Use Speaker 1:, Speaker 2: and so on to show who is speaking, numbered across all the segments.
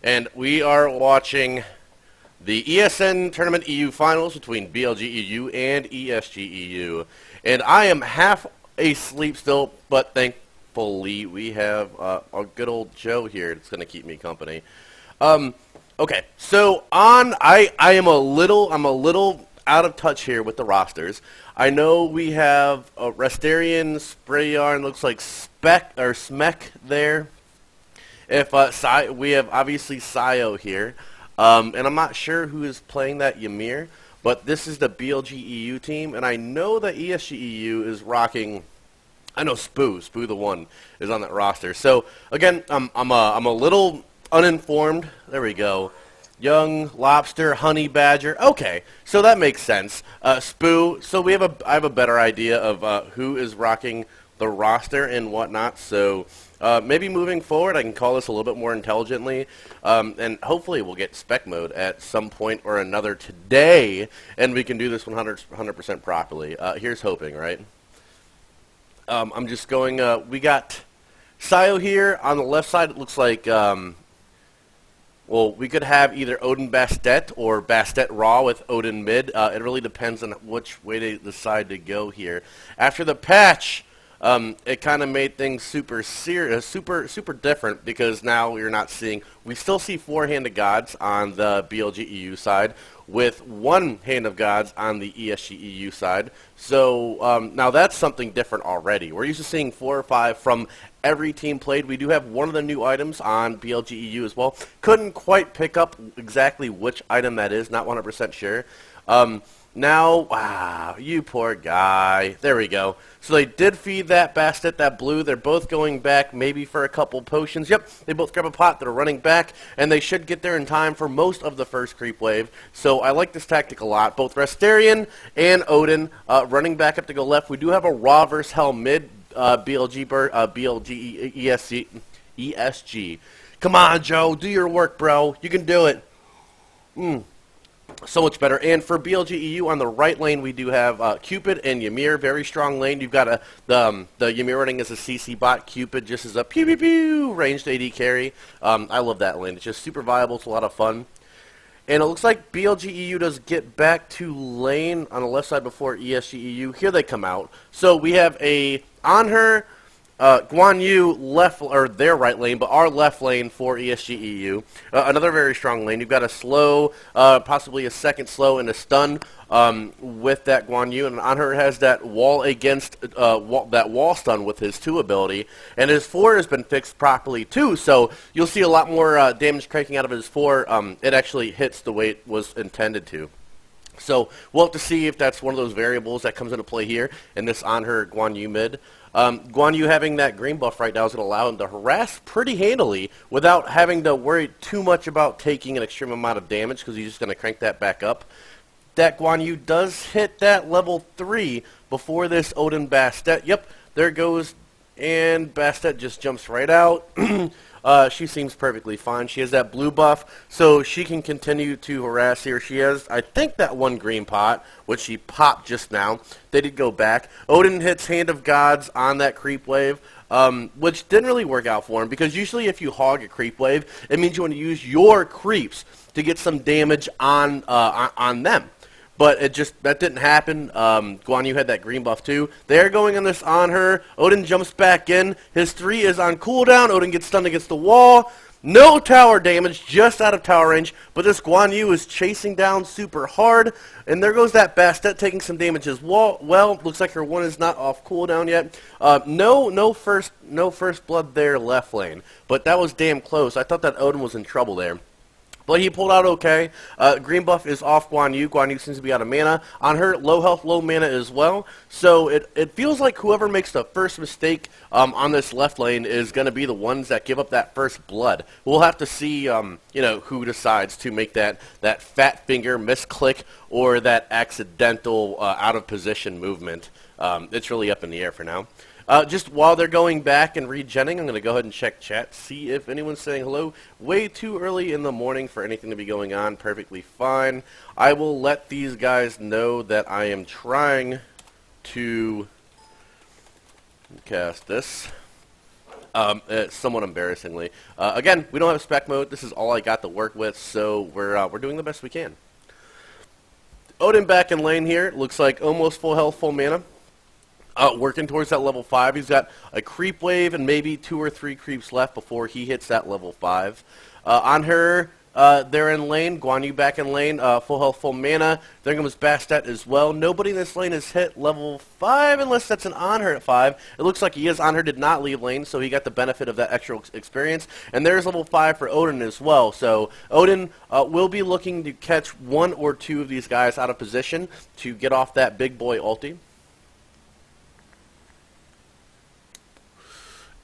Speaker 1: And we are watching the ESN Tournament EU Finals between BLG.EU and ESG.EU. And I am half asleep still, but thankfully we have a good old Joe here that's going to keep me company. Okay, so I am a little out of touch here with the rosters. I know we have Restarian, Sprayyarn, looks like Smek there. If we have obviously Sayo here, and I'm not sure who is playing that Ymir, but this is the BLG.EU team, and I know that ESG.EU is rocking. I know Spoo the one is on that roster. So again, I'm a little uninformed. There we go. Young Lobster, Honey Badger. Okay, so that makes sense. Spoo. So I have a better idea of who is rocking the roster and whatnot. So maybe moving forward, I can call this a little bit more intelligently, and hopefully we'll get spec mode at some point or another today, and we can do this 100% properly. Here's hoping, right? I'm just going. We got Sayo here on the left side. It looks like. Well, we could have either Odin Bastet or Bastet Raw with Odin mid. It really depends on which way they decide to go here. After the patch, it kind of made things super different because now you're not seeing. We still see 4 Hand of Gods on the BLG.EU side with 1 Hand of Gods on the ESG.EU side. So now that's something different already. We're used to seeing 4 or 5 from every team played. We do have one of the new items on BLG.EU as well. Couldn't quite pick up exactly which item that is. Not 100% sure. Now, wow, you poor guy. There we go. So they did feed that Bastet, that blue. They're both going back maybe for a couple potions. Yep, they both grab a pot. They're running back, and they should get there in time for most of the first creep wave. So I like this tactic a lot. Both Restarian and Odin running back up to go left. We do have a Raw versus Hell mid BLG ESG. Come on, Joe. Do your work, bro. You can do it. So much better. And for BLG.EU on the right lane, we do have Cupid and Ymir. Very strong lane. You've got the Ymir running as a CC bot. Cupid just as a pew pew pew ranged AD carry. I love that lane. It's just super viable. It's a lot of fun. And it looks like BLG.EU does get back to lane on the left side before ESG.EU. Here they come out. So we have on her Guan Yu left, or their right lane, but our left lane for ESG.EU. Another very strong lane. You've got a slow, possibly a second slow and a stun with that Guan Yu, and on her has that wall against that wall stun with his 2 ability, and his 4 has been fixed properly too. So you'll see a lot more damage cranking out of his 4. It actually hits the way it was intended to. So we'll have to see if that's one of those variables that comes into play here in this on her Guan Yu mid. Guan Yu having that green buff right now is going to allow him to harass pretty handily without having to worry too much about taking an extreme amount of damage because he's just going to crank that back up. That Guan Yu does hit that level 3 before this Odin Bastet. Yep, there it goes, and Bastet just jumps right out. She seems perfectly fine. She has that blue buff, so she can continue to harass here. She has, I think, that 1 green pot, which she popped just now. They did go back. Odin hits Hand of Gods on that creep wave, which didn't really work out for him, because usually if you hog a creep wave, it means you want to use your creeps to get some damage on them. But that didn't happen. Guan Yu had that green buff too. They're going on this on her. Odin jumps back in. His 3 is on cooldown. Odin gets stunned against the wall. No tower damage, just out of tower range. But this Guan Yu is chasing down super hard. And there goes that Bastet taking some damage as well. Well, looks like her 1 is not off cooldown yet. No first blood there left lane. But that was damn close. I thought that Odin was in trouble there. But he pulled out okay. Green buff is off Guan Yu. Guan Yu seems to be out of mana. On her, low health, low mana as well. So it feels like whoever makes the first mistake on this left lane is going to be the ones that give up that first blood. We'll have to see who decides to make that fat finger misclick or that accidental out of position movement. It's really up in the air for now. Just while they're going back and regenning, I'm going to go ahead and check chat, see if anyone's saying hello. Way too early in the morning for anything to be going on. Perfectly fine. I will let these guys know that I am trying to cast this. somewhat embarrassingly. Again, we don't have spec mode. This is all I got to work with, so we're doing the best we can. Odin back in lane here. Looks like almost full health, full mana. Working towards that level 5. He's got a creep wave and maybe 2 or 3 creeps left before he hits that level 5. On her, they're in lane. Guan Yu back in lane. Full health, full mana. There comes Bastet as well. Nobody in this lane has hit level 5 unless that's an on her at 5. It looks like he is. On her did not leave lane, so he got the benefit of that extra experience. And there's level 5 for Odin as well. So Odin will be looking to catch 1 or 2 of these guys out of position to get off that big boy ulti.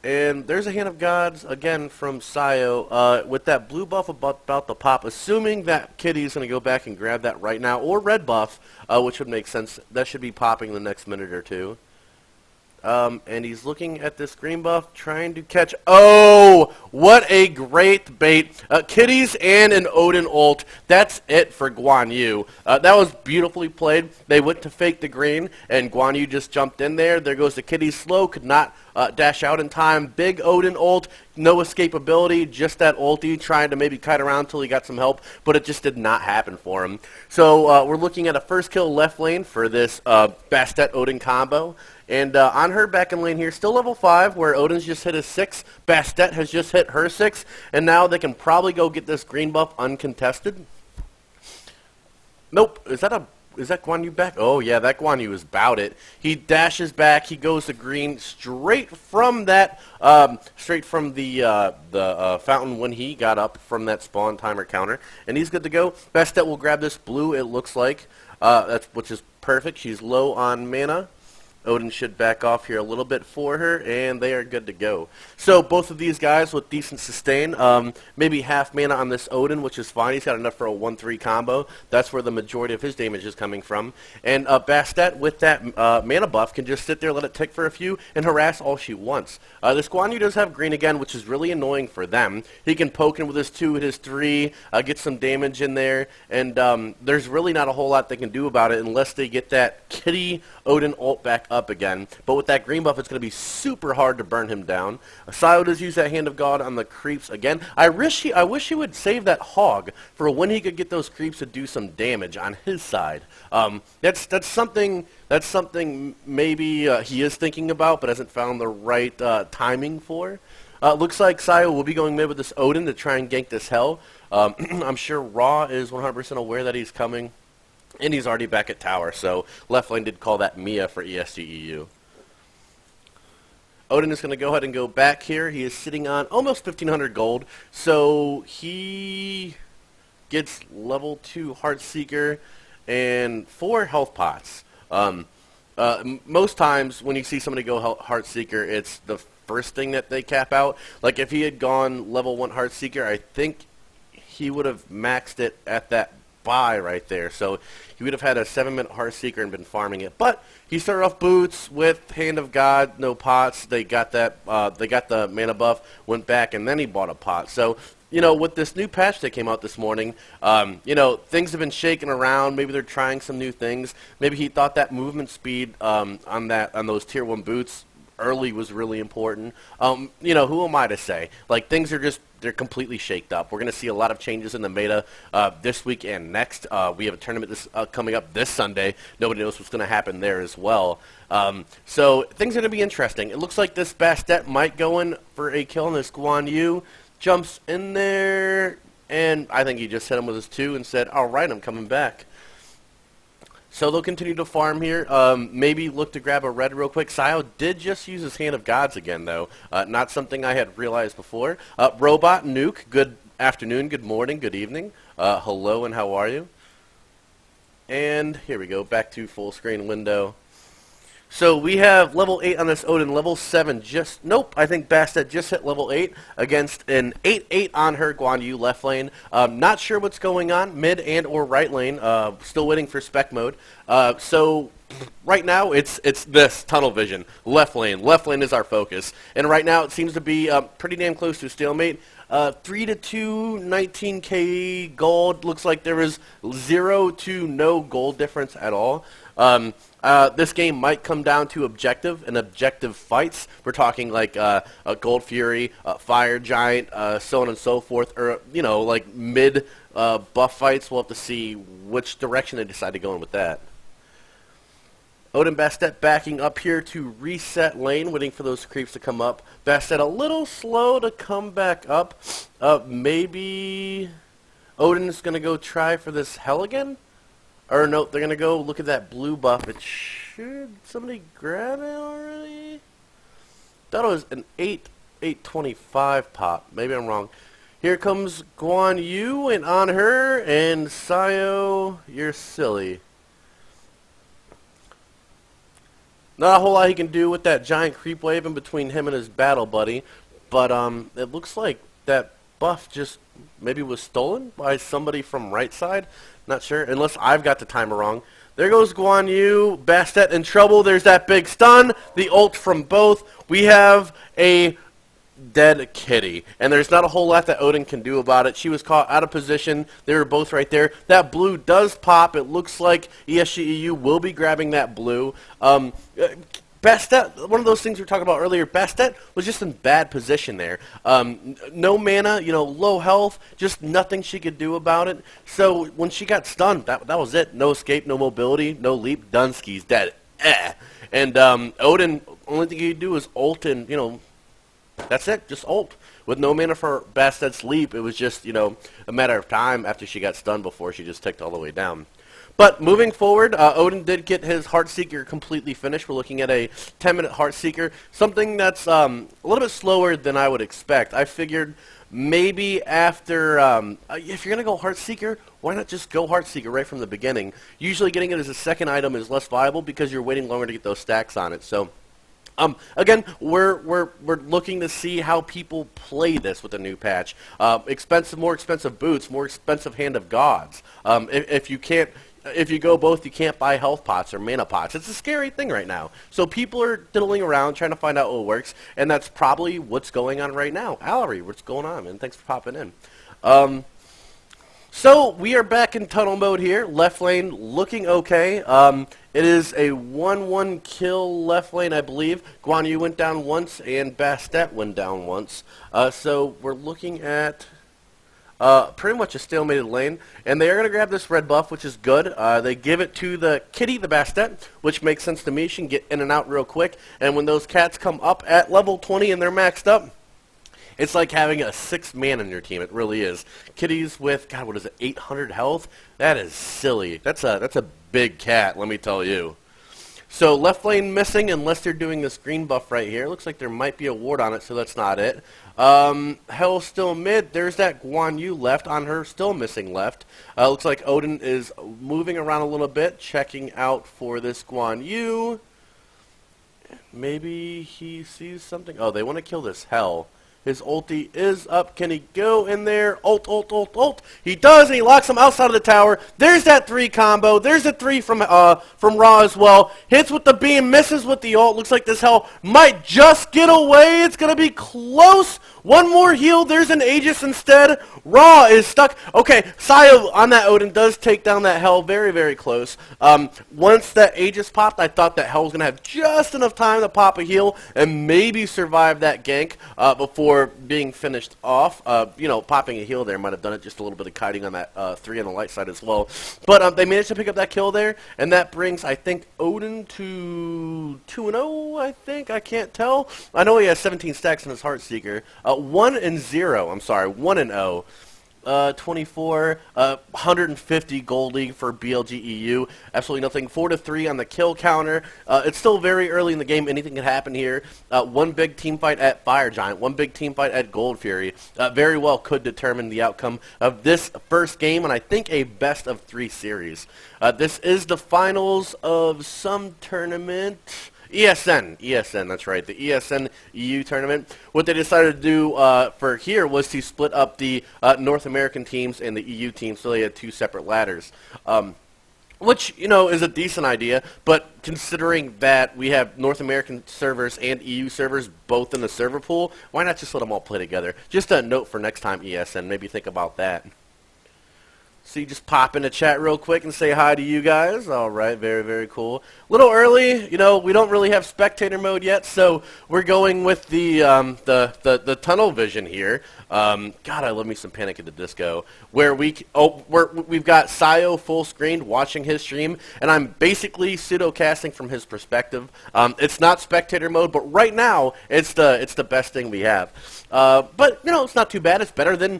Speaker 1: And there's a Hand of Gods, again, from Sayo, with that blue buff about the pop, assuming that Kitty's going to go back and grab that right now, or red buff, which would make sense. That should be popping in the next minute or two. And he's looking at this green buff, trying to catch... Oh! What a great bait. Kitties and an Odin ult. That's it for Guan Yu. That was beautifully played. They went to fake the green, and Guan Yu just jumped in there. There goes the Kitties slow. Could not dash out in time. Big Odin ult. No escapability. Just that ulti, trying to maybe kite around until he got some help, but it just did not happen for him. So we're looking at a first kill left lane for this Bastet Odin combo. And on her back in lane here, still level 5, where Odin's just hit his 6. Bastet has just hit her 6. And now they can probably go get this green buff uncontested. Nope. Is that Guan Yu back? Oh, yeah, that Guan Yu is about it. He dashes back. He goes to green straight from that, the fountain when he got up from that spawn timer counter. And he's good to go. Bastet will grab this blue, it looks like, which is perfect. She's low on mana. Odin should back off here a little bit for her, and they are good to go. So both of these guys with decent sustain, maybe half mana on this Odin, which is fine. He's got enough for a 1-3 combo. That's where the majority of his damage is coming from. And Bastet with that mana buff can just sit there, let it tick for a few, and harass all she wants. This Guan Yu does have green again, which is really annoying for them. He can poke in with his 2, hit his 3, get some damage in there, and there's really not a whole lot they can do about it unless they get that Kitty Odin ult back up again. But with that green buff, it's going to be super hard to burn him down. Sayo does use that Hand of God on the creeps again. I wish he would save that hog for when he could get those creeps to do some damage on his side. That's something maybe he is thinking about, but hasn't found the right timing for. Looks like Sayo will be going mid with this Odin to try and gank this hell. I'm sure Raw is 100% aware that he's coming. And he's already back at tower, so left lane did call that Mia for ESG.EU. Odin is going to go ahead and go back here. He is sitting on almost 1,500 gold, so he gets level 2 Heartseeker and 4 health pots. Most times when you see somebody go Heartseeker, it's the first thing that they cap out. Like if he had gone level 1 Heartseeker, I think he would have maxed it at that buy right there, so he would have had a 7-minute Heartseeker and been farming it. But he started off boots with Hand of God, no pots. They got that. They got the mana buff, went back, and then he bought a pot. So you know, with this new patch that came out this morning, you know, things have been shaking around. Maybe they're trying some new things. Maybe he thought that movement speed on those tier 1 boots early was really important. You know, who am I to say? Like, things are just, they're completely shaked up. We're going to see a lot of changes in the meta this week and next. We have a tournament coming up this Sunday. Nobody knows what's going to happen there as well. So things are going to be interesting. It looks like this Bastet might go in for a kill on this Guan Yu. Jumps in there, and I think he just hit him with his 2 and said, all right, I'm coming back. So they'll continue to farm here. Maybe look to grab a red real quick. Sayo did just use his Hand of Gods again, though. Not something I had realized before. Robot Nuke, good afternoon, good morning, good evening. Hello, and how are you? And here we go, back to full screen window. So we have level 8 on this Odin, level 7 just, nope, I think Bastet just hit level 8 against an 8-8 on her Guan Yu left lane. Not sure what's going on, mid and or right lane, still waiting for spec mode. So right now it's this, tunnel vision, left lane is our focus. And right now it seems to be pretty damn close to stalemate. 3 to 2, 19k gold. Looks like there was 0 to no gold difference at all. This game might come down to objective and objective fights. We're talking like a Gold Fury, Fire Giant, so on and so forth, or like mid buff fights. We'll have to see which direction they decide to go in with that. Odin Bastet backing up here to reset lane, waiting for those creeps to come up. Bastet a little slow to come back up. Maybe Odin's going to go try for this hell again? Or no, they're going to go look at that blue buff. It should somebody grab it already? Thought it was an 825 pop. Maybe I'm wrong. Here comes Guan Yu and on her, and Sayo, you're silly. Not a whole lot he can do with that giant creep wave in between him and his battle buddy, but it looks like that buff just maybe was stolen by somebody from right side. Not sure, unless I've got the timer wrong. There goes Guan Yu, Bastet in trouble. There's that big stun, the ult from both. We have a dead kitty, and there's not a whole lot that Odin can do about it. She was caught out of position. They were both right there. That blue does pop. It looks like ESG.EU will be grabbing that blue. Bastet, one of those things we were talking about earlier, Bastet was just in bad position there. No mana, low health, just nothing she could do about it. So when she got stunned, that was it. No escape, no mobility, no leap. Dunsky's dead. And Odin, only thing he could do was ult and, that's it, just ult. With no mana for Bastet's leap, it was just, a matter of time after she got stunned before she just ticked all the way down. But moving forward, Odin did get his Heartseeker completely finished. We're looking at a 10-minute Heartseeker, something that's a little bit slower than I would expect. I figured maybe after, if you're going to go Heartseeker, why not just go Heartseeker right from the beginning? Usually getting it as a second item is less viable because you're waiting longer to get those stacks on it. So again, we're looking to see how people play this with the new patch. More expensive boots, more expensive Hand of Gods. If you go both, you can't buy health pots or mana pots. It's a scary thing right now. So people are diddling around trying to find out what works, and that's probably what's going on right now. Allery, what's going on, man? Thanks for popping in. So we are back in tunnel mode here. Left lane looking okay. It is a 1-1 kill left lane, I believe. Guan Yu went down once, and Bastet went down once. So we're looking at pretty much a stalemated lane, and they are going to grab this red buff, which is good. They give it to the kitty, the Bastet, which makes sense to me. She can get in and out real quick, and when those cats come up at level 20 and they're maxed up, it's like having a 6th man on your team. It really is. Kitties with, God, what is it, 800 health? That is silly. That's a big cat, let me tell you. So left lane missing unless they're doing this green buff right here. Looks like there might be a ward on it, so that's not it. Hell still mid. There's that Guan Yu left on her, still missing left. Looks like Odin is moving around a little bit, checking out for this Guan Yu. Maybe he sees something. Oh, they want to kill this Hell. His ulti is up. Can he go in there? Ult, ult, ult, ult. He does, and he locks him outside of the tower. There's that 3 combo. There's a 3 from Raw as well. Hits with the beam, misses with the ult. Looks like this Hell might just get away. It's going to be close. One more heal. There's an Aegis instead. Raw is stuck. Okay, Sayo on that Odin does take down that Hell very, very close. Once that Aegis popped, I thought that Hell was going to have just enough time to pop a heal and maybe survive that gank before being finished off. Popping a heal there might have done it, just a little bit of kiting on that 3 on the light side as well. But they managed to pick up that kill there, and that brings, I think, Odin to 2-0, I think. I can't tell. I know he has 17 stacks in his Heartseeker. 1-0, I'm sorry, 1-0. 24, 150 gold league for BLG.EU. Absolutely nothing. 4-3 on the kill counter. It's still very early in the game. Anything can happen here. One big team fight at Fire Giant. One big team fight at Gold Fury. Very well could determine the outcome of this first game, and I think a best of 3 series. This is the finals of some tournament. ESN, that's right, the ESN.EU tournament. What they decided to do for here was to split up the North American teams and the EU teams, so they had 2 separate ladders. which, you know, is a decent idea, but considering that we have North American servers and EU servers both in the server pool, why not just let them all play together? Just a note for next time, ESN. Maybe think about that. So you just pop in the chat real quick and say hi to you guys. All right, very, very cool. A little early, you know, we don't really have spectator mode yet, so we're going with the tunnel vision here. God, I love me some Panic at the Disco, where we've got Sayo full screen watching his stream, and I'm basically pseudo casting from his perspective. It's not spectator mode, but right now it's the best thing we have. But you know, it's not too bad. It's better than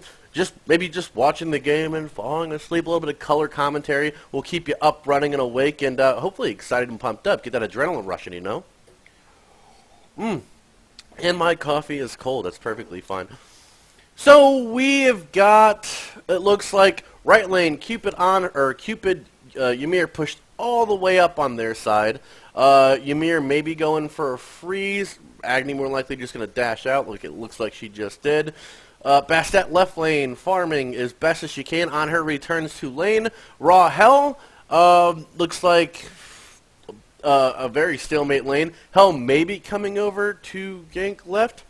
Speaker 1: maybe just watching the game and falling asleep. A little bit of color commentary will keep you up, running, and awake, and hopefully excited and pumped up. Get that adrenaline rushing, you know. And my coffee is cold. That's perfectly fine. So we have got, it looks like right lane Ymir pushed all the way up on their side. Ymir maybe going for a freeze. Agni more likely just going to dash out. Like it looks like she just did. Bastet left lane, farming as best as she can on her returns to lane. Raw Hell, looks like a very stalemate lane. Hell maybe coming over to gank left,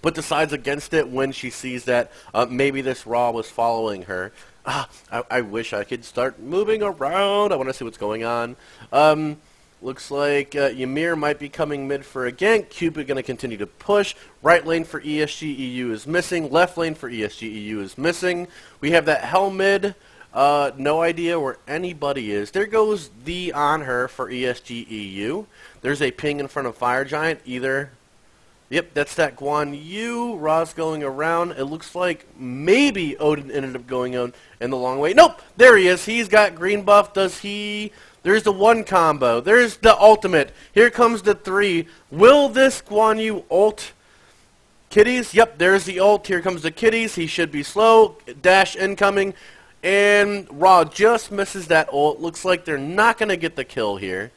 Speaker 1: but decides against it when she sees that maybe this Raw was following her. I wish I could start moving around. I want to see what's going on. Looks like Ymir might be coming mid for a gank. Cupid going to continue to push. Right lane for ESG.EU is missing. Left lane for ESG.EU is missing. We have that Hell mid. No idea where anybody is. There goes the on her for ESG.EU. There's a ping in front of Fire Giant. Either. Yep, that's that Guan Yu. Ra's going around. It looks like maybe Odin ended up going on in the long way. Nope, there he is. He's got green buff. Does he... There's the one combo. There's the ultimate. Here comes the 3. Will this Guan Yu ult kitties? Yep, there's the ult. Here comes the kitties. He should be slow. Dash incoming. And Ra just misses that ult. Looks like they're not going to get the kill here.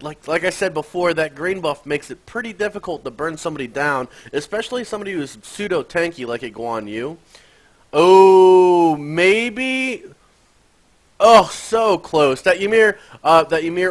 Speaker 1: Like I said before, that green buff makes it pretty difficult to burn somebody down, especially somebody who's pseudo-tanky like a Guan Yu. Oh, maybe... Oh, so close. That Ymir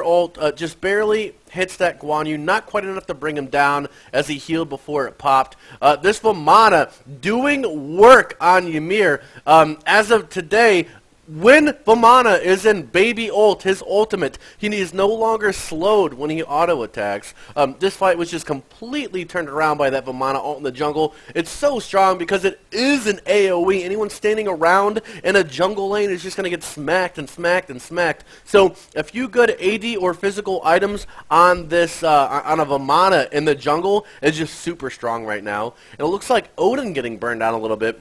Speaker 1: ult just barely hits that Guan Yu. Not quite enough to bring him down as he healed before it popped. This Vamana doing work on Ymir. As of today, when Vamana is in baby ult, his ultimate, he is no longer slowed when he auto-attacks. This fight was just completely turned around by that Vamana ult in the jungle. It's so strong because it is an AoE. Anyone standing around in a jungle lane is just going to get smacked and smacked and smacked. So a few good AD or physical items on this on a Vamana in the jungle is just super strong right now. And it looks like Odin getting burned down a little bit.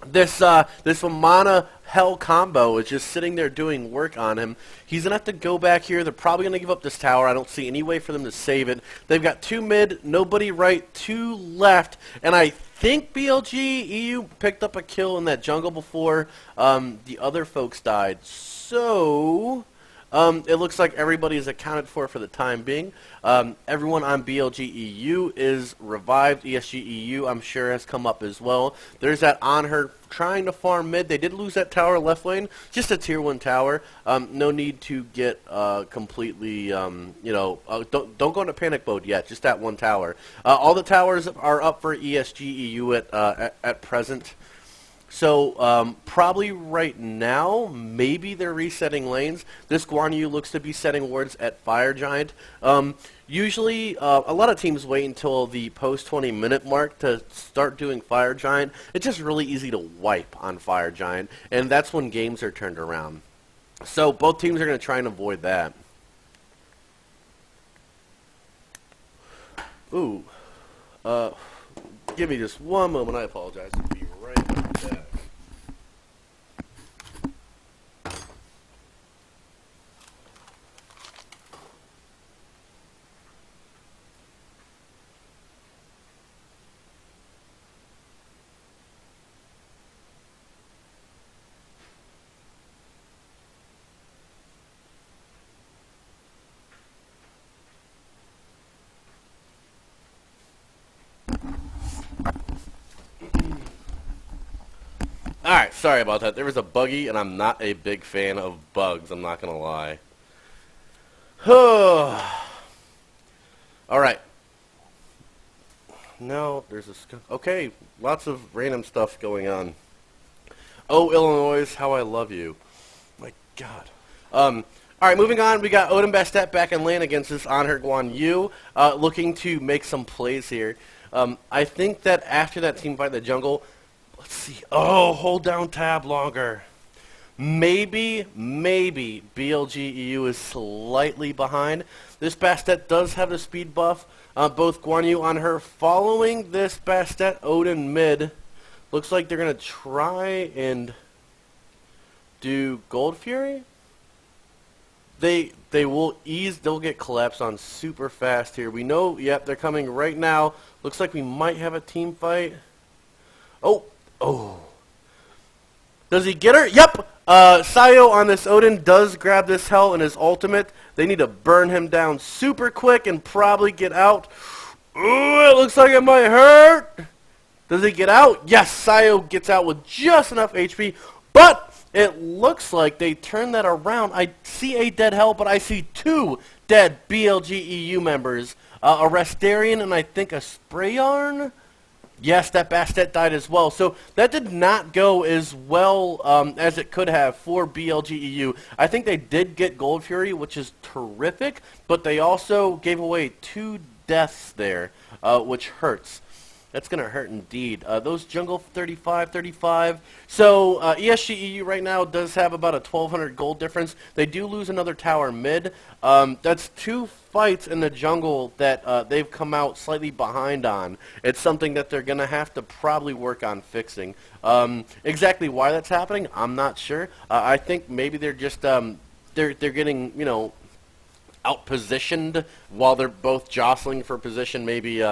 Speaker 1: This Vamana Hell combo is just sitting there doing work on him. He's going to have to go back here. They're probably going to give up this tower. I don't see any way for them to save it. They've got 2 mid, nobody right, 2 left. And I think BLG.EU picked up a kill in that jungle before the other folks died. So... it looks like everybody is accounted for the time being. Everyone on BLG.EU is revived. ESG.EU, I'm sure, has come up as well. There's that on her trying to farm mid. They did lose that tower left lane. Just a tier 1 tower. No need to get completely, don't go into panic mode yet. Just that one tower. All the towers are up for ESG.EU at present. So, probably right now, maybe they're resetting lanes. This Guan Yu looks to be setting wards at Fire Giant. Usually, a lot of teams wait until the post-20-minute mark to start doing Fire Giant. It's just really easy to wipe on Fire Giant, and that's when games are turned around. So, both teams are going to try and avoid that. Ooh. Give me just one moment. I apologize. I'll be right back. Alright, sorry about that. There was a buggy, and I'm not a big fan of bugs, I'm not gonna lie. Alright. No, there's a... Okay, lots of random stuff going on. Oh, Illinois, how I love you. My God. Alright, moving on. We got Odin Bastet back in lane against this Anher Guan Yu, looking to make some plays here. I think that after that team fight in the jungle... Let's see. Oh, hold down tab longer. Maybe BLG.EU is slightly behind. This Bastet does have the speed buff. Both Guan Yu on her. Following this Bastet, Odin mid. Looks like they're going to try and do Gold Fury. They will they'll get collapsed on super fast here. We know, yep, they're coming right now. Looks like we might have a team fight. Oh. Does he get her? Yep! Sayo on this Odin does grab this Hell in his ultimate. They need to burn him down super quick and probably get out. Ooh, it looks like it might hurt. Does he get out? Yes, Sayo gets out with just enough HP. But it looks like they turned that around. I see a dead Hell, but I see two dead BLG.EU members. A Restarian and I think a Spray Yarn. Yes, that Bastet died as well. So that did not go as well as it could have for BLG.EU. I think they did get Gold Fury, which is terrific, but they also gave away 2 deaths there, which hurts. That's going to hurt indeed. Those jungle 35. So ESG.EU right now does have about a 1,200 gold difference. They do lose another tower mid. That's 2 fights in the jungle that they've come out slightly behind on. It's something that they're going to have to probably work on fixing. Exactly why that's happening, I'm not sure. I think maybe they're just they're getting, you know, out-positioned while they're both jostling for position. Maybe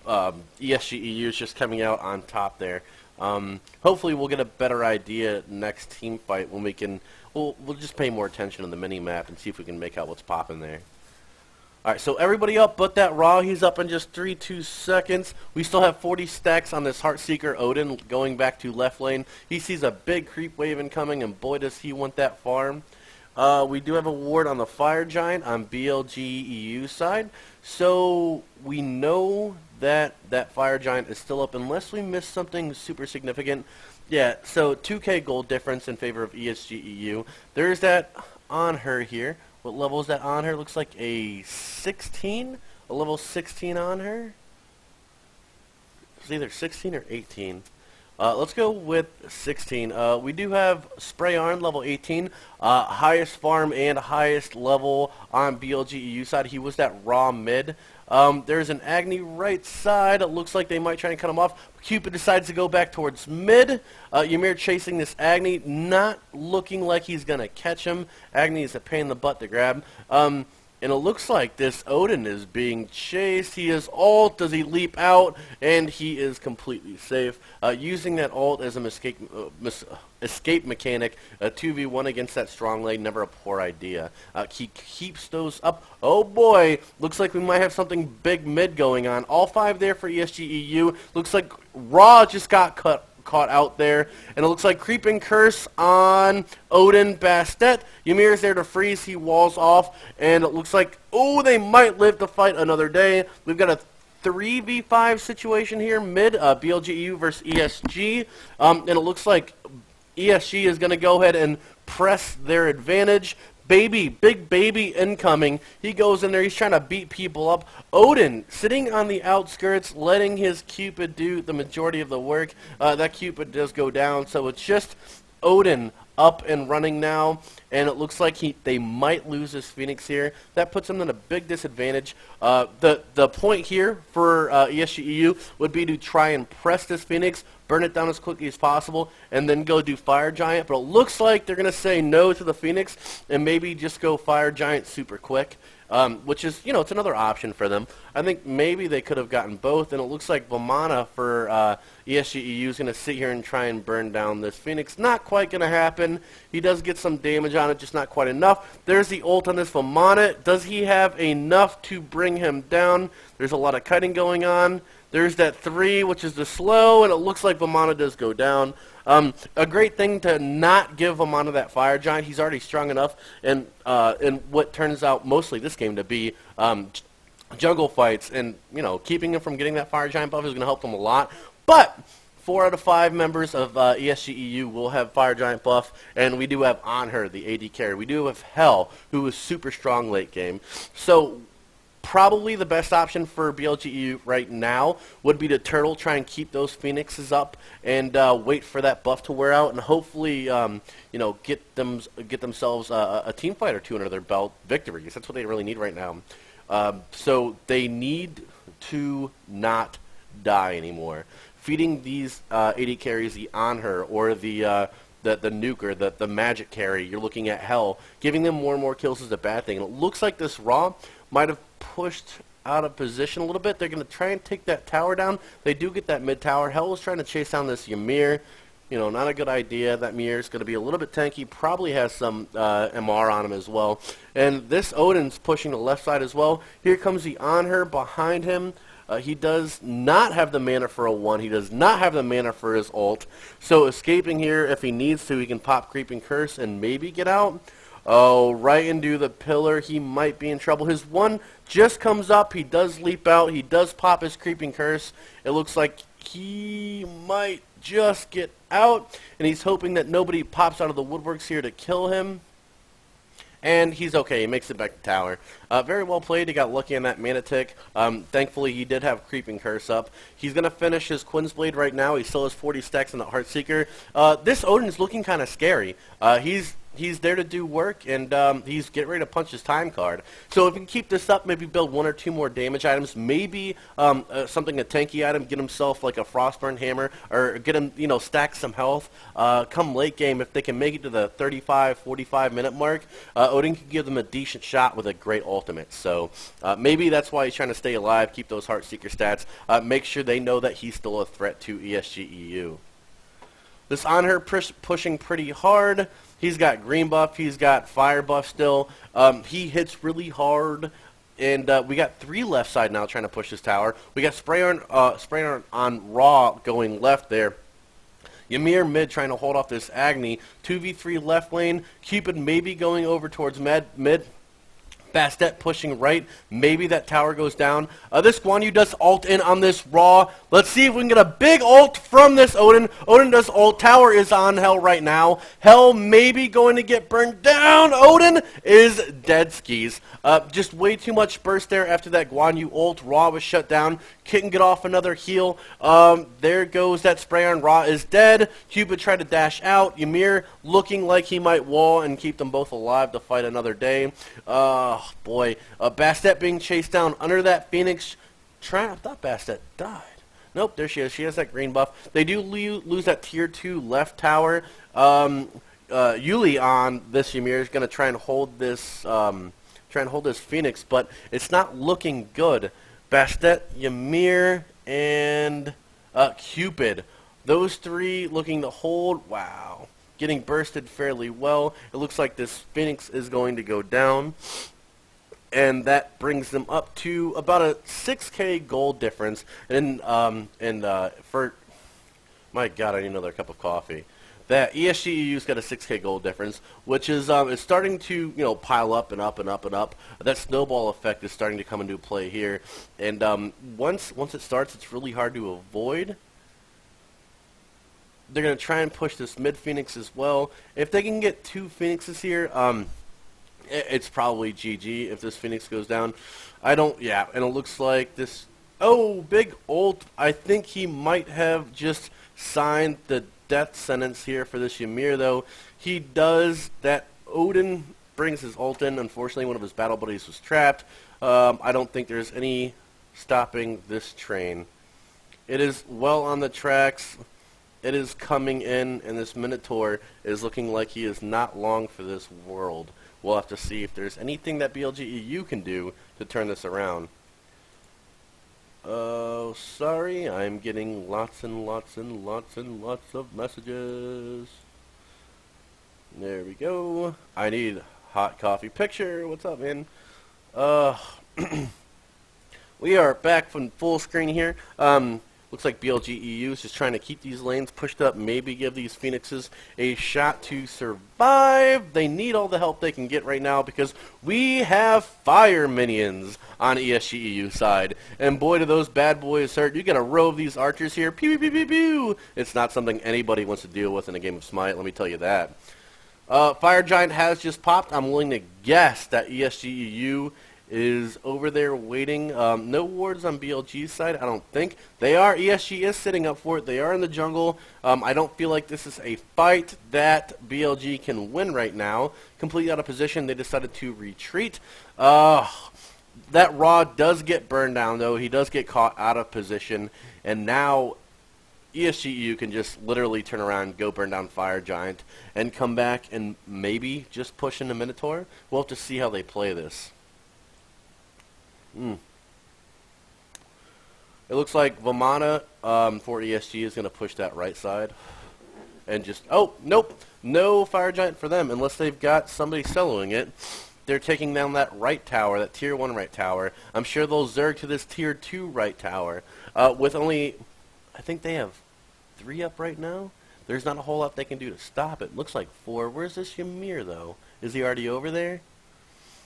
Speaker 1: ESG.EU is just coming out on top there. Hopefully we'll get a better idea next team fight when we can. We'll just pay more attention to the mini map and see if we can make out what's popping there. All right, so everybody up but that Raw. He's up in just 2 seconds. We still have 40 stacks on this Heartseeker Odin going back to left lane. He sees a big creep wave incoming, and boy does he want that farm. We do have a ward on the Fire Giant on BLG.EU side, so we know that that Fire Giant is still up unless we miss something super significant. Yeah, so 2k gold difference in favor of ESG.EU. There's that on her here. What level is that on her? Looks like a 16? A level 16 on her? It's either 16 or 18. Let's go with 16. We do have Spray Arm, level 18. Highest farm and highest level on BLG.EU side. He was that raw mid. There's an Agni right side. It looks like they might try and cut him off. Cupid decides to go back towards mid. Ymir chasing this Agni, not looking like he's going to catch him. Agni is a pain in the butt to grab. And it looks like this Odin is being chased. He is ult. Does he leap out? And he is completely safe. Using that ult as an escape mechanic, 2v1 against that strong lane, never a poor idea. He keeps those up. Oh boy, looks like we might have something big mid going on. All 5 there for ESG.EU. Looks like Raw just got caught out there, and it looks like Creeping Curse on Odin Bastet. Ymir's there to freeze, he walls off, and it looks like, oh, they might live to fight another day. We've got a 3v5 situation here, mid, BLG.EU versus ESG, and it looks like ESG is going to go ahead and press their advantage. Big baby incoming. He goes in there, he's trying to beat people up. Odin sitting on the outskirts, letting his Cupid do the majority of the work. That Cupid does go down, so it's just Odin up and running now, and it looks like they might lose this Phoenix here. That puts them in a big disadvantage. The point here for ESG.EU would be to try and press this Phoenix, burn it down as quickly as possible, and then go do Fire Giant. But it looks like they're going to say no to the Phoenix and maybe just go Fire Giant super quick, which is, you know, it's another option for them. I think maybe they could have gotten both, and it looks like Vamana for ESG.EU is going to sit here and try and burn down this Phoenix. Not quite going to happen. He does get some damage on it, just not quite enough. There's the ult on this Vamana. Does he have enough to bring him down? There's a lot of kiting going on. There's that 3, which is the slow, and it looks like Vamana does go down. A great thing to not give him onto that fire giant. He's already strong enough, and in what turns out mostly this game to be jungle fights, and keeping him from getting that fire giant buff is going to help him a lot. But 4 out of 5 members of ESG.EU will have fire giant buff, and we do have on her the AD carry. We do have Hell, who is super strong late game. So probably the best option for BLG.EU right now would be to turtle, try and keep those phoenixes up, and wait for that buff to wear out, and hopefully get themselves a team fight or two under their belt, victories. That's what they really need right now. So they need to not die anymore. Feeding these AD carries the on her or the nuker, the magic carry, you're looking at Hell. Giving them more and more kills is a bad thing. And it looks like this Raw might have pushed out of position a little bit. They're going to try and take that tower down. They do get that mid tower. Hell is trying to chase down this Ymir. Not a good idea. That Ymir is going to be a little bit tanky. Probably has some MR on him as well. And this Odin's pushing the left side as well. Here comes the on her behind him. He does not have the mana for a 1. He does not have the mana for his ult. So escaping here, if he needs to, he can pop Creeping Curse and maybe get out. Oh, right into the pillar. He might be in trouble. His 1 just comes up. He does leap out. He does pop his Creeping Curse. It looks like he might just get out. And he's hoping that nobody pops out of the woodworks here to kill him. And he's okay. He makes it back to tower. Very well played. He got lucky on that mana tick. Thankfully, he did have Creeping Curse up. He's going to finish his Quinn's Blade right now. He still has 40 stacks on the Heartseeker. This Odin is looking kind of scary. He's there to do work, and he's getting ready to punch his time card. So if he can keep this up, maybe build 1 or 2 more damage items, maybe something a tanky item, get himself like a Frostburn Hammer, or get him, stack some health. Come late game, if they can make it to the 35, 45 minute mark, Odin can give them a decent shot with a great ultimate. So maybe that's why he's trying to stay alive, keep those Heartseeker stats, make sure they know that he's still a threat to ESG.EU. This on her pushing pretty hard. He's got green buff. He's got fire buff still. He hits really hard. And we got 3 left side now trying to push this tower. We got spray on Raw going left there. Ymir mid trying to hold off this Agni. 2v3 left lane. Cupid maybe going over towards mid. Bastet pushing right. Maybe that tower goes down. This Guan Yu does ult in on this Raw. Let's see if we can get a big ult from this Odin. Odin does ult. Tower is on Hell right now. Hell maybe going to get burned down. Odin is dead skis. Just way too much burst there after that Guan Yu ult. Raw was shut down. Couldn't get off another heal. There goes that spray on. Raw is dead. Cupid tried to dash out. Ymir looking like he might wall and keep them both alive to fight another day. Oh boy, Bastet being chased down under that Phoenix. I thought Bastet died. Nope, there she is. She has that green buff. They do lose that tier 2 left tower. Yuli on this Ymir is going to try and hold this Phoenix, but it's not looking good. Bastet, Ymir, and Cupid. Those 3 looking to hold. Wow. Getting bursted fairly well. It looks like this Phoenix is going to go down. And that brings them up to about a 6k gold difference. And for my God, I need another cup of coffee. That ESG.EU's got a 6k gold difference, which is starting to pile up and up and up and up. That snowball effect is starting to come into play here. And once it starts, it's really hard to avoid. They're going to try and push this mid Phoenix as well. If they can get 2 Phoenixes here, it's probably GG if this Phoenix goes down. Yeah, and it looks like this, big ult. I think he might have just signed the death sentence here for this Ymir, though. He does. That Odin brings his ult in. Unfortunately, one of his battle buddies was trapped. I don't think there's any stopping this train. It is well on the tracks. It is coming in, and this Minotaur is looking like he is not long for this world. We'll have to see if there's anything that BLG.EU can do to turn this around. Oh, sorry, I'm getting lots and lots and lots and lots of messages. There we go. I need hot coffee picture. What's up, man? We are back from full screen here. Looks like BLG.EU is just trying to keep these lanes pushed up, maybe give these Phoenixes a shot to survive. They need all the help they can get right now because we have fire minions on ESG.EU side. And boy, do those bad boys hurt. You get a row of these archers here. Pew, pew, pew, pew. It's not something anybody wants to deal with in a game of Smite, let me tell you that. Fire Giant has just popped. I'm willing to guess that ESG.EU is over there waiting. No wards on BLG's side, I don't think. They are. ESG is sitting up for it. They are in the jungle. I don't feel like this is a fight that BLG can win right now. Completely out of position. They decided to retreat. That Raw does get burned down, though. He does get caught out of position. And now ESG.EU can just literally turn around, go burn down Fire Giant, and come back and maybe just push into Minotaur. We'll have to see how they play this. It looks like Vamana for ESG is going to push that right side. And just, oh, nope, no Fire Giant for them unless they've got somebody soloing it. They're taking down that right tower, that tier 1 right tower. I'm sure they'll zerg to this tier 2 right tower. With only, I think they have 3 up right now. There's not a whole lot they can do to stop it. Looks like 4. Where's this Ymir, though? Is he already over there?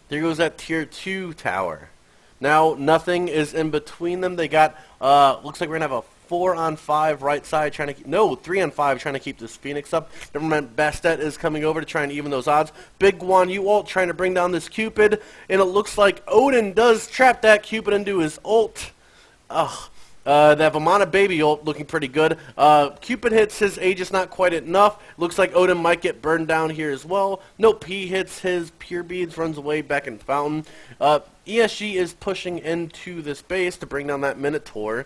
Speaker 1: There goes that tier 2 tower. Now, nothing is in between them. They got, looks like we're going to have a 4-on-5 right side trying to keep, no, 3-on-5 trying to keep this Phoenix up. Never mind, Bastet is coming over to try and even those odds. Big Guan Yu ult trying to bring down this Cupid, and it looks like Odin does trap that Cupid into his ult. Ugh. That Vamana baby ult looking pretty good. Cupid hits his Aegis not quite enough. Looks like Odin might get burned down here as well. Nope, he hits his Pure Beads, runs away back in Fountain. ESG is pushing into this base to bring down that Minotaur.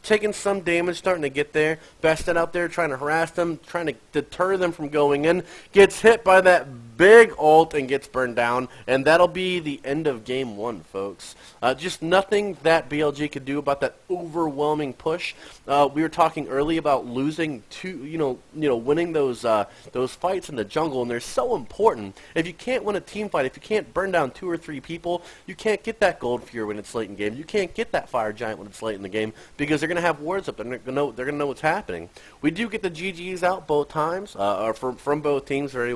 Speaker 1: Taking some damage, starting to get there. Bastet out there trying to harass them, trying to deter them from going in. Gets hit by that big ult and gets burned down. And that'll be the end of game 1, folks. Just nothing that BLG could do about that overwhelming push. We were talking early about losing winning those fights in the jungle, and they're so important. If you can't win a team fight, if you can't burn down 2 or 3 people, you can't get that Gold Fury when it's late in the game. You can't get that Fire Giant when it's late in the game because they're going to have wards up. They're going to know what's happening. We do get the GGs out both times, or from both teams very